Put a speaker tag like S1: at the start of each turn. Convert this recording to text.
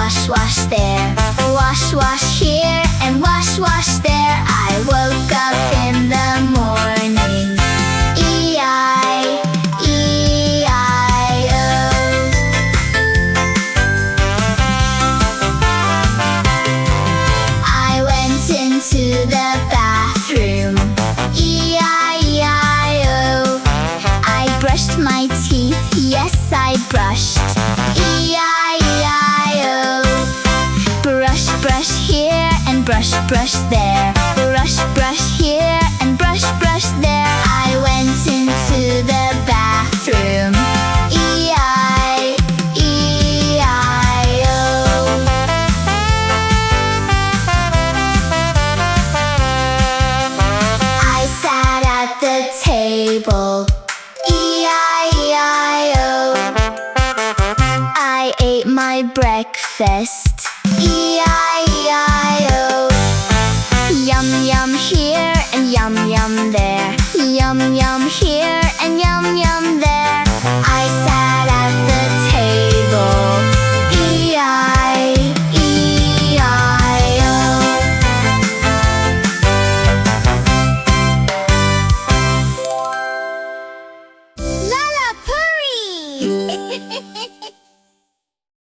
S1: wash, wash there. Wash, wash here and wash, wash there. I woke up in the morning. E-I-E-I-O. I went into the bathroom. E-I-E-I-O. I brushed my teeth, yes I brushed. E-I-E-I-O. Brush, brush here and brush, brush there. Brush, brush here and brush, brush there. I went into the bathroom. E-I-E-I-O. I sat at the table. E-I-E-I-O. I ate my breakfast. E-I-E-I-O. Yum, yum,